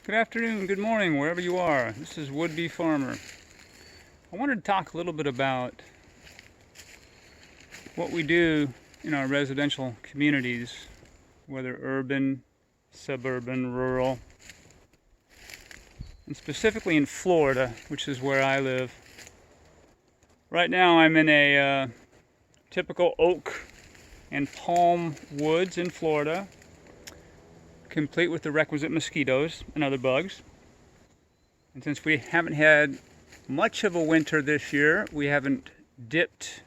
Good afternoon, good morning, wherever you are. This is Would-Be Farmer. I wanted to talk a little bit about what we do in our residential communities, whether urban, suburban, rural, and specifically in Florida, which is where I live. Right now I'm in a typical oak and palm woods in Florida, complete with the requisite mosquitoes and other bugs. And since we haven't had much of a winter this year, we haven't dipped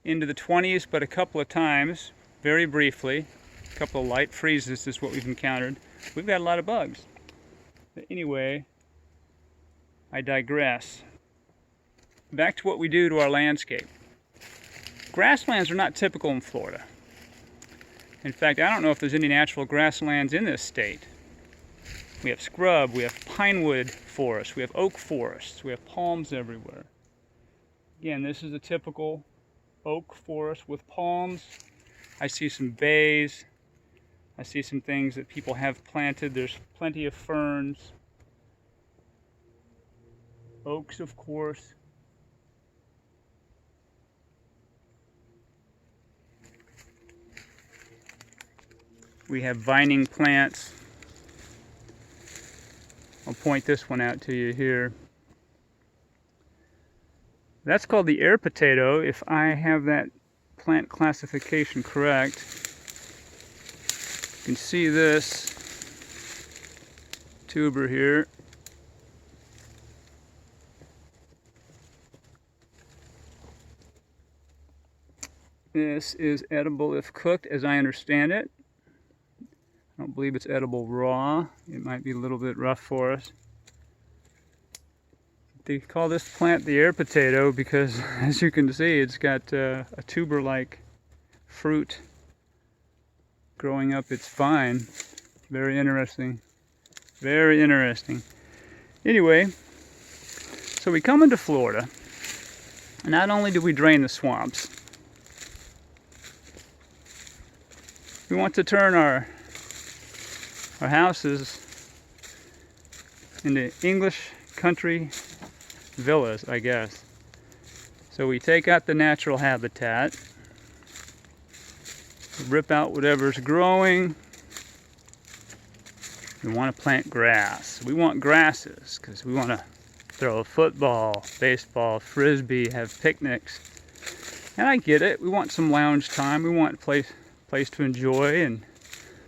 into the 20s but a couple of times, very briefly. A couple of light freezes is what we've encountered. We've got a lot of bugs. But anyway, I digress. Back to what we do to our landscape. Grasslands are not typical in Florida. In fact, I don't know if there's any natural grasslands in this state. We have scrub, we have pinewood forests, we have oak forests, we have palms everywhere. Again, this is a typical oak forest with palms. I see some bays. I see some things that people have planted. There's plenty of ferns. Oaks, of course. We have vining plants. I'll point this one out to you here. That's called the air potato, if I have that plant classification correct. You can see this tuber here. This is edible if cooked, as I understand it. I don't believe it's edible raw. It might be a little bit rough for us. They call this plant the air potato because, as you can see, it's got a tuber-like fruit growing up its vine. Very interesting. Very interesting. Anyway, so we come into Florida, and not only do we drain the swamps, we want to turn our houses into English country villas, I guess. So we take out the natural habitat, rip out whatever's growing. We want to plant grass. We want grasses because we want to throw a football, baseball, frisbee, have picnics. And I get it. We want some lounge time. We want a place to enjoy and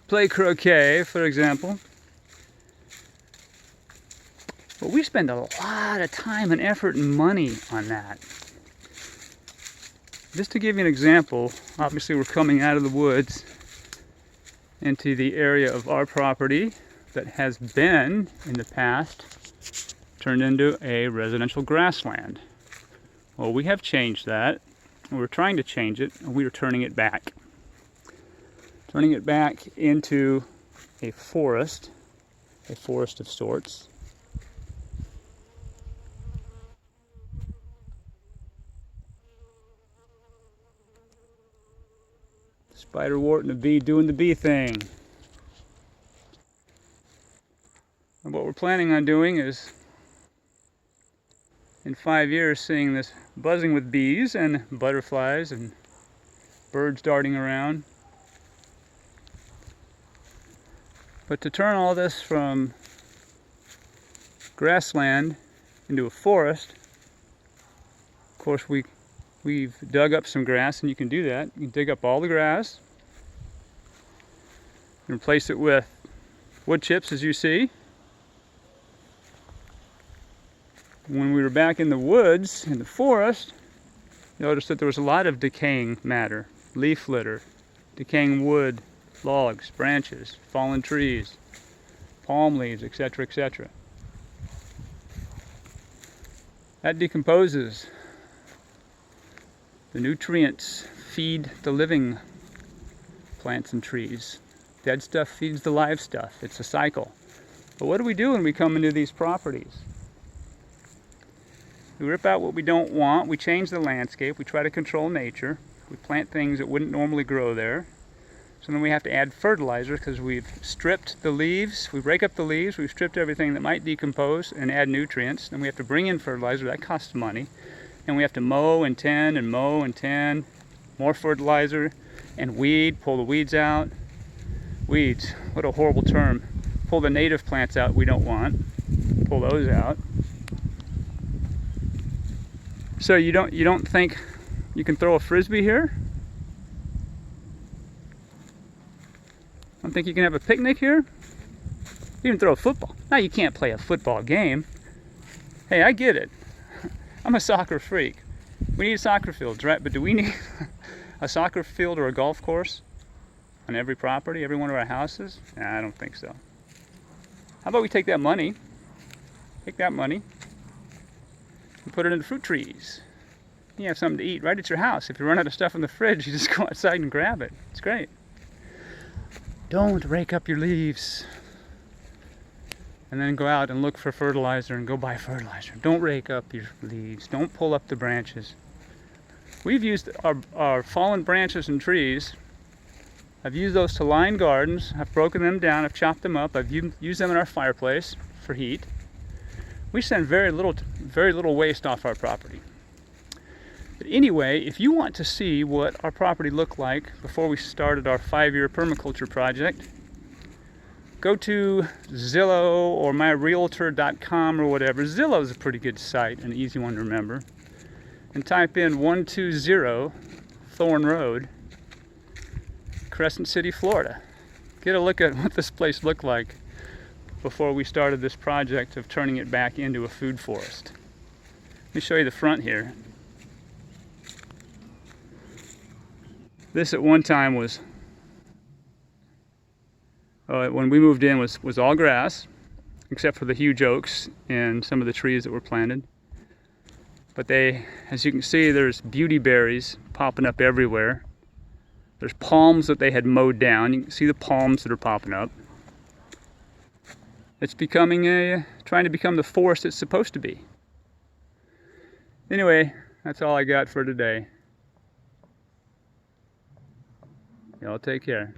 play croquet, for example. But we spend a lot of time and effort and money on that. Just to give you an example, obviously we're coming out of the woods into the area of our property that has been, in the past, turned into a residential grassland. Well, we have changed that, and we're trying to change it, and we are turning it back. Turning it back into a forest of sorts. Spiderwort and the bee doing the bee thing. And what we're planning on doing is, in 5 years, seeing this buzzing with bees and butterflies and birds darting around. But to turn all this from grassland into a forest, of course we've dug up some grass, and you can do that. You can dig up all the grass and replace it with wood chips, as you see. When we were back in the woods, in the forest, noticed that there was a lot of decaying matter, leaf litter, decaying wood, logs, branches, fallen trees, palm leaves, etc., etc. That decomposes. The nutrients feed the living plants and trees. Dead stuff feeds the live stuff. It's a cycle. But what do we do when we come into these properties? We rip out what we don't want. We change the landscape. We try to control nature. We plant things that wouldn't normally grow there. So then we have to add fertilizer because we've stripped the leaves. We break up the leaves, we've stripped everything that might decompose and add nutrients. Then we have to bring in fertilizer, that costs money. And we have to mow and tend and mow and tend. More fertilizer and weed, pull the weeds out. Weeds, what a horrible term. Pull the native plants out we don't want. Pull those out. So you don't think you can throw a frisbee here? I don't think you can have a picnic here? You can throw a football. Now you can't play a football game. Hey, I get it. I'm a soccer freak. We need soccer fields, right? But do we need a soccer field or a golf course on every property, every one of our houses? Nah, I don't think so. How about we take that money, and put it into fruit trees. You have something to eat right at your house. If you run out of stuff in the fridge, you just go outside and grab it. It's great. Don't rake up your leaves and then go out and look for fertilizer and go buy fertilizer. Don't rake up your leaves. Don't pull up the branches. We've used our fallen branches and trees. I've used those to line gardens. I've broken them down. I've chopped them up. I've used them in our fireplace for heat. We send very little waste off our property. But anyway, if you want to see what our property looked like before we started our 5-year permaculture project, go to Zillow or myrealtor.com or whatever. Zillow is a pretty good site, an easy one to remember. And type in 120 Thorn Road, Crescent City, Florida. Get a look at what this place looked like before we started this project of turning it back into a food forest. Let me show you the front here. This at one time was, when we moved in, was all grass, except for the huge oaks and some of the trees that were planted. But as you can see, there's beauty berries popping up everywhere. There's palms that they had mowed down. You can see the palms that are popping up. It's becoming trying to become the forest it's supposed to be. Anyway, that's all I got for today. Y'all take care.